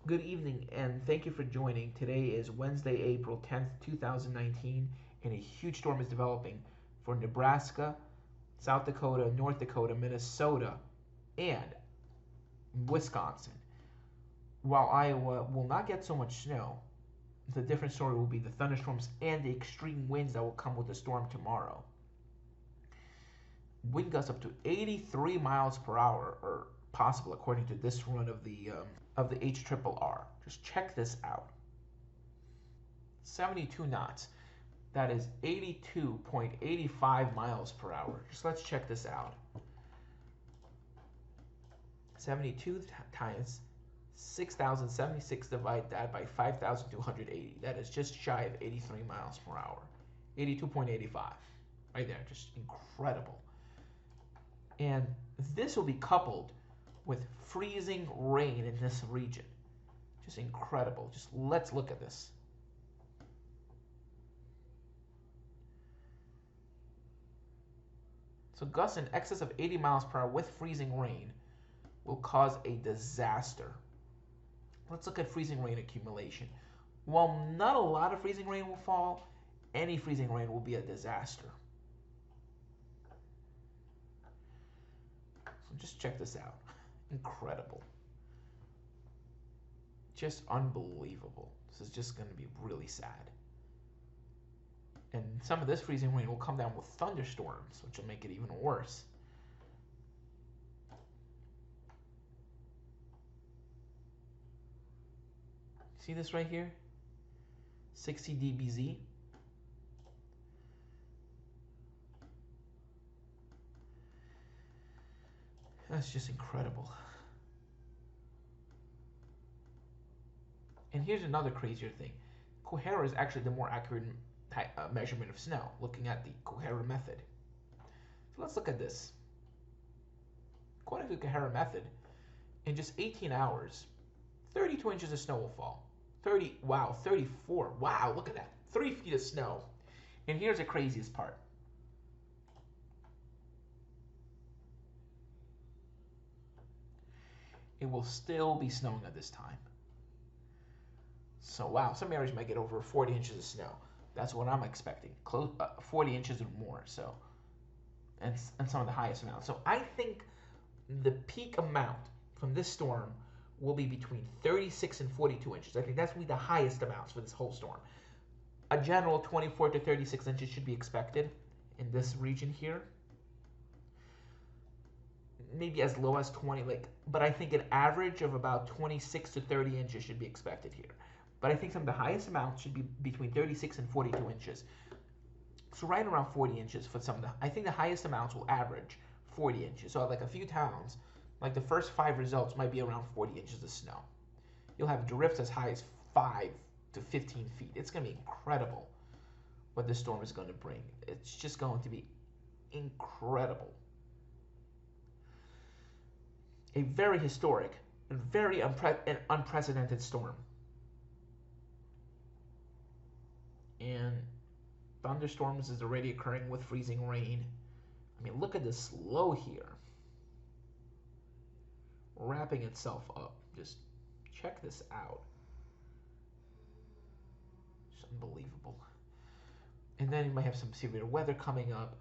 Good evening, and thank you for joining. Today is Wednesday, April 10th, 2019, and a huge storm is developing for Nebraska, South Dakota, North Dakota, Minnesota, and Wisconsin. While Iowa will not get so much snow, the different story will be the thunderstorms and the extreme winds that will come with the storm tomorrow. Wind gusts up to 83 miles per hour are possible according to this run of the HRRR. Just check this out. 72 knots. That is 82.85 miles per hour. Just let's check this out. 72 times 6,076, divide that by 5,280. That is just shy of 83 miles per hour. 82.85. Right there. Just incredible. And this will be coupled with freezing rain in this region. Just incredible. Just let's look at this. So gusts in excess of 80 miles per hour with freezing rain will cause a disaster. Let's look at freezing rain accumulation. While not a lot of freezing rain will fall, any freezing rain will be a disaster. So just check this out. Incredible. Just unbelievable. This is just going to be really sad. And some of this freezing rain will come down with thunderstorms, which will make it even worse. See this right here? 60 dBz. That's just incredible. And here's another crazier thing. Kohara is actually the more accurate measurement of snow, looking at the Kohara method. So let's look at this. According to the Kohara method, in just 18 hours, 32 inches of snow will fall. 34. Wow, look at that. 3 feet of snow. And here's the craziest part. It will still be snowing at this time. So wow, some areas might get over 40 inches of snow. That's what I'm expecting. 40 inches or more. So, and some of the highest amounts. So I think the peak amount from this storm will be between 36 and 42 inches. I think that's going to be the highest amounts for this whole storm. A general 24 to 36 inches should be expected in this region here. Maybe as low as 20, but I think an average of about 26 to 30 inches should be expected here. But I think some of the highest amounts should be between 36 and 42 inches. So right around 40 inches for some of the, I think the highest amounts will average 40 inches. So like a few towns, like the first 5 results might be around 40 inches of snow. You'll have drifts as high as 5 to 15 feet. It's going to be incredible what this storm is going to bring. It's just going to be incredible. A very historic and very unprecedented storm. And thunderstorms is already occurring with freezing rain. I mean, look at this low here. Wrapping itself up. Just check this out. It's unbelievable. And then you might have some severe weather coming up.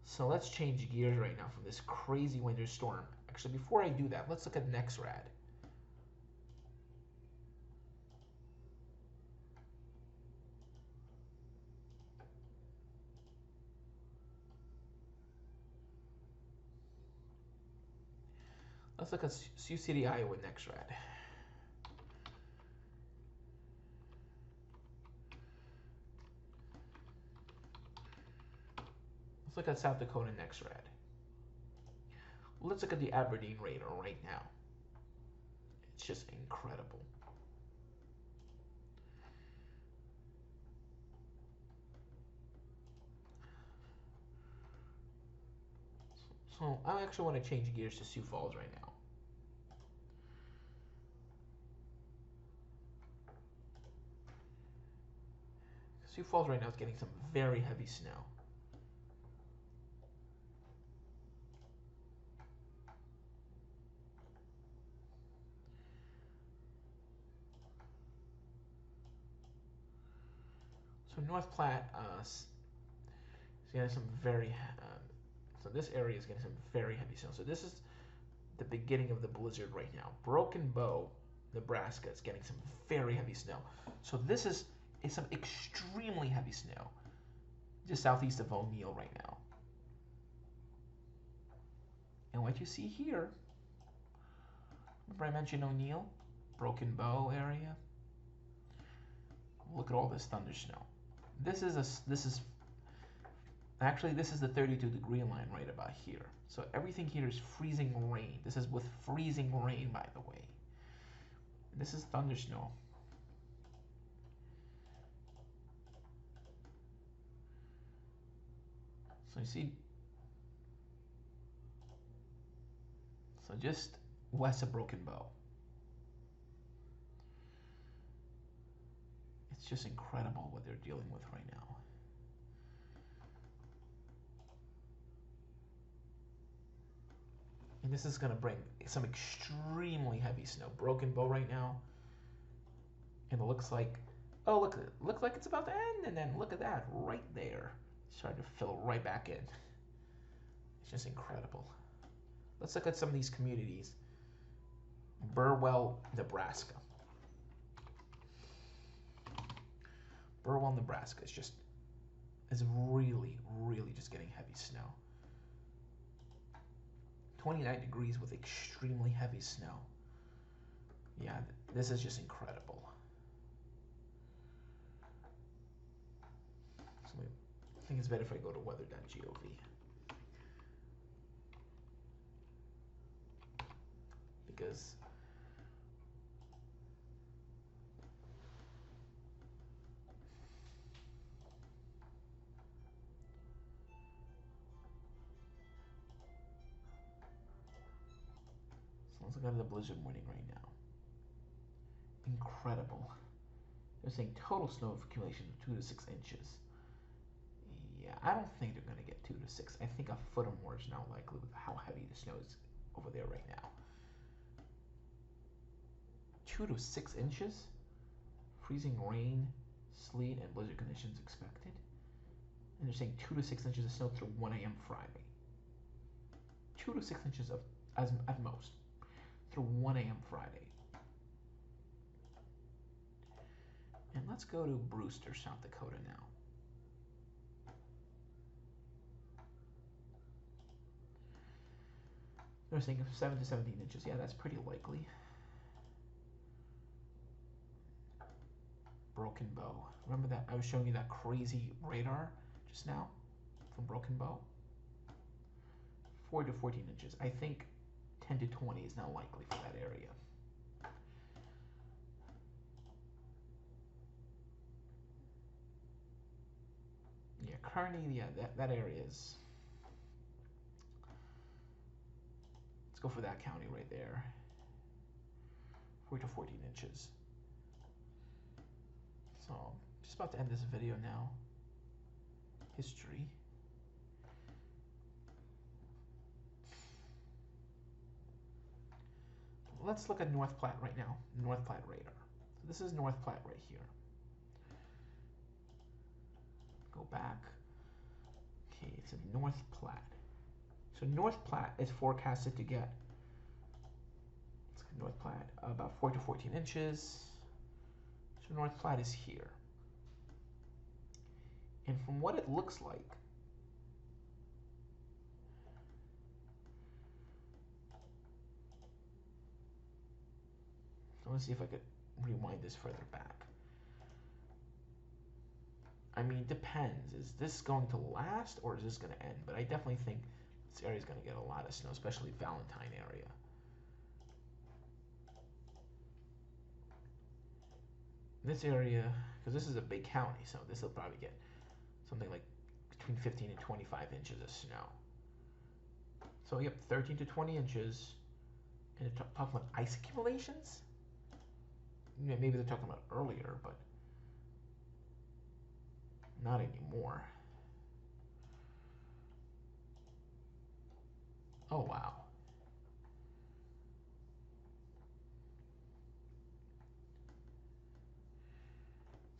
So let's change gears right now from this crazy winter storm. Actually, before I do that, let's look at NexRad. Let's look at Sioux City, Iowa NexRad. Let's look at South Dakota NexRad. Let's look at the Aberdeen radar right now. It's just incredible. So I actually want to change gears to Sioux Falls right now. Sioux Falls right now is getting some very heavy snow. So North Platte is getting some very, so this area is getting some very heavy snow. So this is the beginning of the blizzard right now. Broken Bow, Nebraska is getting some very heavy snow. So this is some extremely heavy snow just southeast of O'Neill right now. And what you see here, remember I mentioned O'Neill, Broken Bow area. Look at all this thunder snow. This is actually the 32-degree line right about here. So everything here is freezing rain. This is with freezing rain, by the way. This is thunder snow. So you see, so just west of Broken Bow. It's just incredible what they're dealing with right now. And this is going to bring some extremely heavy snow. Broken Bow right now. And it looks like, oh, look, it looks like it's about to end. And then look at that, right there. It's starting to fill right back in. It's just incredible. Let's look at some of these communities. Burwell, Nebraska. Burwell, Nebraska is really, really just getting heavy snow. 29 degrees with extremely heavy snow. Yeah, this is just incredible. So I think it's better if I go to weather.gov. Because let's look at the blizzard warning right now. Incredible. They're saying total snow accumulation of 2 to 6 inches. Yeah, I don't think they're going to get 2 to 6. I think a foot or more is now likely with how heavy the snow is over there right now. 2 to 6 inches? Freezing rain, sleet, and blizzard conditions expected. And they're saying 2 to 6 inches of snow through 1 a.m. Friday. 2 to 6 inches of, at most, through 1 a.m. Friday. And let's go to Brewster, South Dakota now. They're saying 7 to 17 inches. Yeah, that's pretty likely. Broken Bow. Remember that I was showing you that crazy radar just now from Broken Bow? 4 to 14 inches. I think 10 to 20 is now likely for that area. Yeah, Kearney, yeah, that area is... Let's go for that county right there. 4 to 14 inches. So, just about to end this video now. History. Let's look at North Platte right now. North Platte radar. So this is North Platte right here. Go back. Okay, it's in North Platte. So North Platte is forecasted to get, let's look at North Platte, about 4 to 14 inches. So North Platte is here. And from what it looks like, I want to see if I could rewind this further back. I mean, it depends. Is this going to last or is this going to end? But I definitely think this area is going to get a lot of snow, especially Valentine area. This area, because this is a big county, so this will probably get something like between 15 and 25 inches of snow. So yep, 13 to 20 inches. And they're talking about ice accumulations? Yeah, maybe they're talking about earlier, but not anymore. Oh, wow.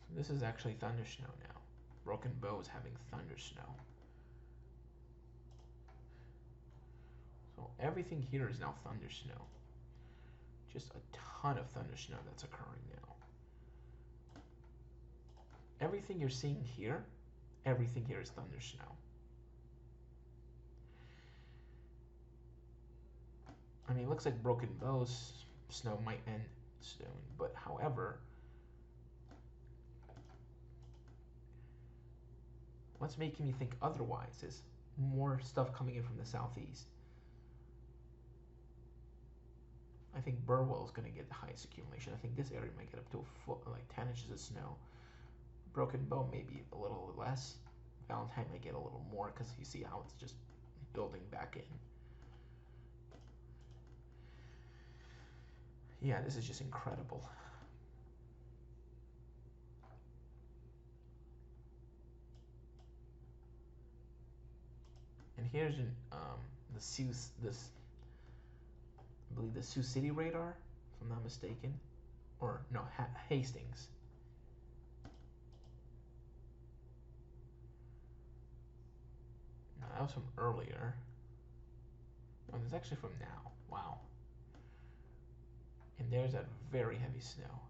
So this is actually thunder snow now. Broken Bow is having thunder snow. So everything here is now thunder snow. Just a ton of thunder snow that's occurring now. Everything you're seeing here, everything here is thunder snow. I mean, it looks like Broken Bow's snow might end soon, but however, what's making me think otherwise is more stuff coming in from the southeast. I think Burwell is going to get the highest accumulation. I think this area might get up to a foot, like 10 inches of snow. Broken Bow maybe a little less. Valentine might get a little more because you see how it's just building back in. Yeah, this is just incredible. And here's an, the Sioux, I believe the Sioux City radar, if I'm not mistaken, or no, Hastings. No, that was from earlier. No, this is actually from now. Wow. And there's that very heavy snow.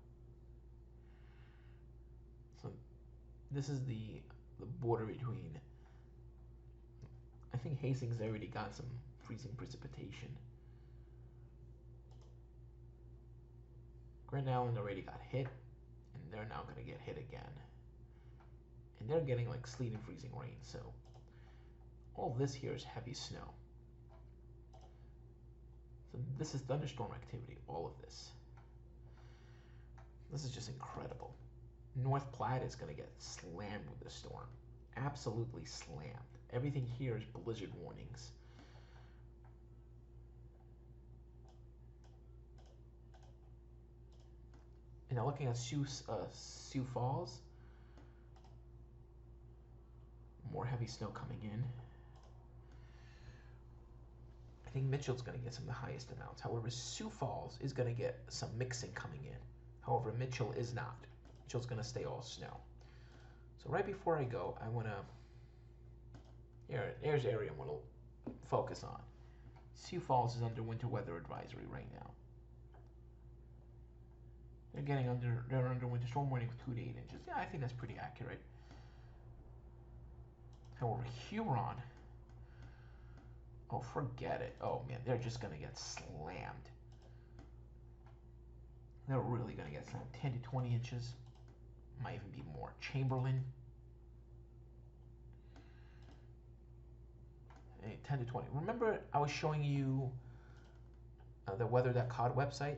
So this is the border between, I think Hastings already got some freezing precipitation. Grand Island already got hit, and they're now going to get hit again. And they're getting like sleet and freezing rain, so all this here is heavy snow. So this is thunderstorm activity, all of this. This is just incredible. North Platte is going to get slammed with this storm. Absolutely slammed. Everything here is blizzard warnings. And now looking at Sioux Falls, more heavy snow coming in. I think Mitchell's going to get some of the highest amounts. However, Sioux Falls is going to get some mixing coming in. However, Mitchell is not. Mitchell's going to stay all snow. So right before I go, I want to, there's the area I want to focus on. Sioux Falls is under winter weather advisory right now. They're under winter storm warning with 2 to 8 inches. Yeah, I think that's pretty accurate. However, Huron, oh, forget it. Oh man, they're just gonna get slammed. They're really gonna get slammed. 10 to 20 inches, might even be more. Chamberlain, 10 to 20. Remember, I was showing you the weather.cod website.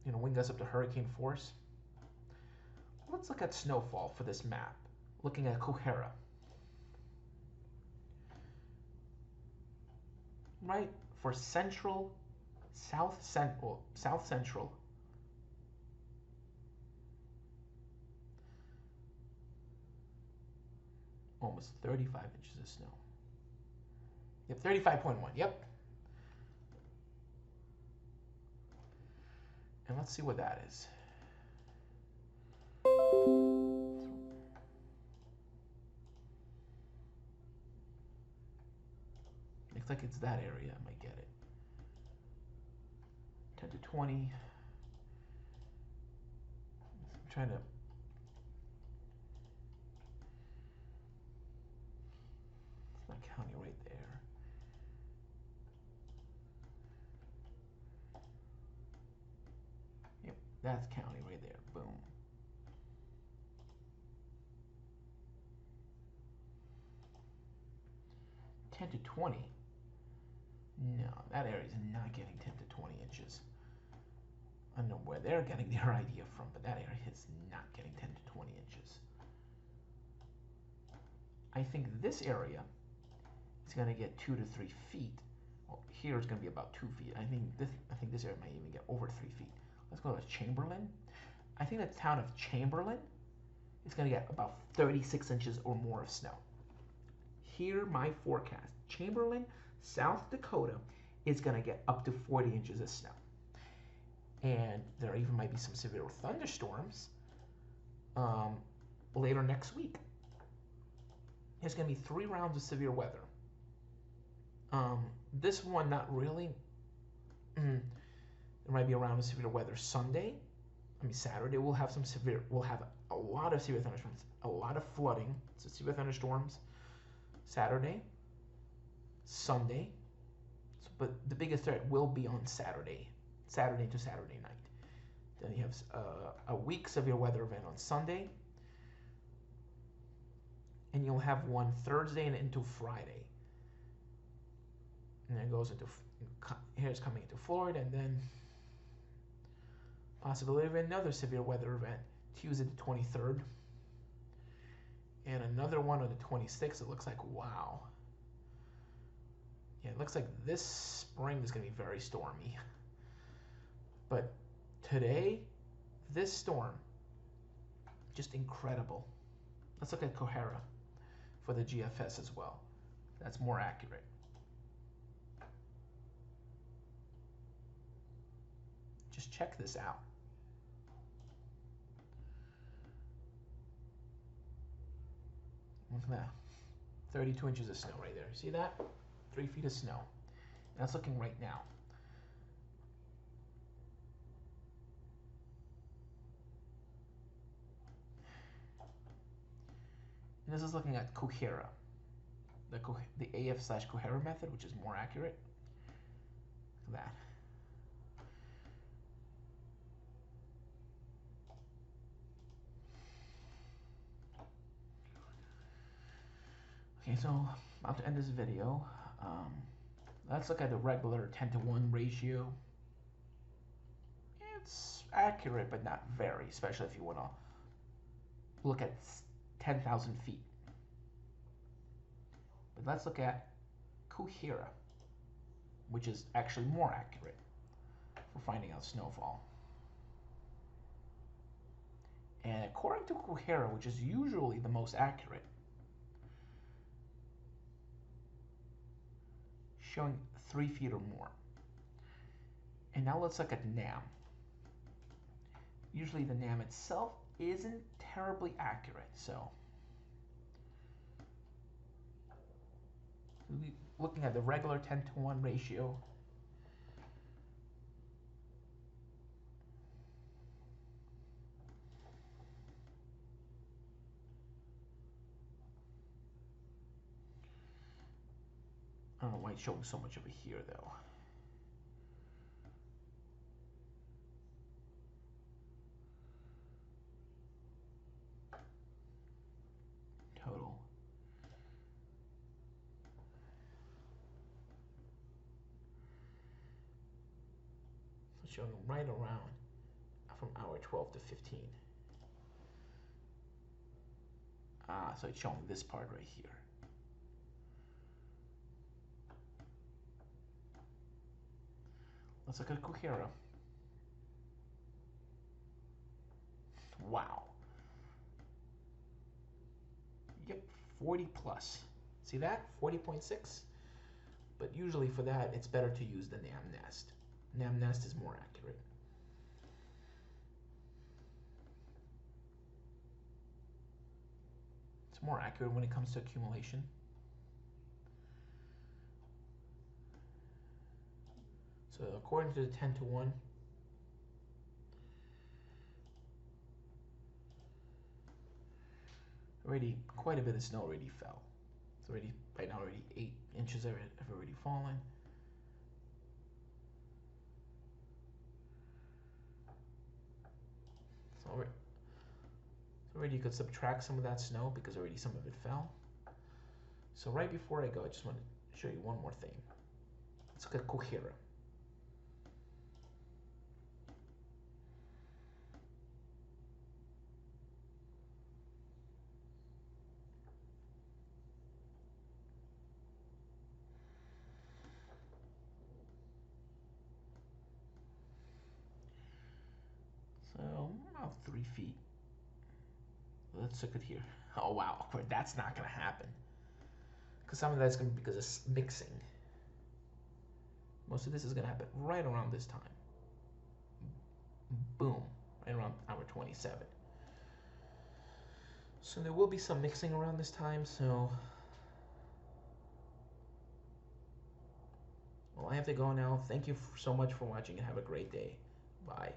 You know, wind gusts up to hurricane force. Let's look at snowfall for this map. Looking at Cohera. Right, for central, south central. Almost 35 inches of snow. Yep, 35.1, yep. And let's see what that is. Looks like it's that area. I might get it. 10 to 20. I'm trying to. It's my county right there. Yep, that's county right there. Boom. $10 to 20. No, that area is not getting 10 to 20 inches. I don't know where they're getting their idea from, but that area is not getting 10 to 20 inches. I think this area is going to get 2 to 3 feet. Well, here it's going to be about 2 feet. I think this area might even get over 3 feet. Let's go to Chamberlain. I think the town of Chamberlain is going to get about 36 inches or more of snow. Here, my forecast. Chamberlain, South Dakota is going to get up to 40 inches of snow. And there even might be some severe thunderstorms um, later next week. There's going to be 3 rounds of severe weather. This one, not really. There might be a round of severe weather Saturday. We'll have a lot of severe thunderstorms, a lot of flooding, so severe thunderstorms. Saturday, Sunday, but the biggest threat will be on Saturday to Saturday night. Then you have a weak severe weather event on Sunday, and you'll have one Thursday and into Friday. And then it goes into, here's coming into Florida, and then possibility of another severe weather event Tuesday the 23rd, and another one on the 26th. It looks like, wow. Yeah, it looks like this spring is going to be very stormy. But today, this storm, just incredible. Let's look at Kohara for the GFS as well. That's more accurate. Just check this out. Look at that. 32 inches of snow right there. See that? 3 feet of snow. That's looking right now. And this is looking at Kohara, the AF/Kohara method, which is more accurate. Look at that. Okay, so about to end this video. Let's look at the regular 10-to-1 ratio. It's accurate, but not very, especially if you want to look at 10,000 feet. But let's look at Kohara, which is actually more accurate for finding out snowfall. And according to Kohara, which is usually the most accurate, showing 3 feet or more. And now let's look at NAM. Usually the NAM itself isn't terribly accurate, so we'll be looking at the regular 10-to-1 ratio. I don't know why it's showing so much over here, though. Total. So it's showing right around from hour 12 to 15. So it's showing this part right here. Let's look at Kohara. Wow. Yep, 40 plus. See that? 40.6. But usually for that, it's better to use the NAM nest. NAM nest is more accurate. It's more accurate when it comes to accumulation. So according to the 10-to-1, already quite a bit of snow already fell. It's already, by now, already 8 inches have already fallen. So already you could subtract some of that snow because already some of it fell. So right before I go, I just want to show you one more thing. Let's look at Kohara. So about 3 feet. Let's look at here. Oh wow, that's not going to happen. Because some of that's going to be because of mixing. Most of this is going to happen right around this time. Boom, right around hour 27. So there will be some mixing around this time, so well, I have to go now. Thank you so much for watching and have a great day. Bye.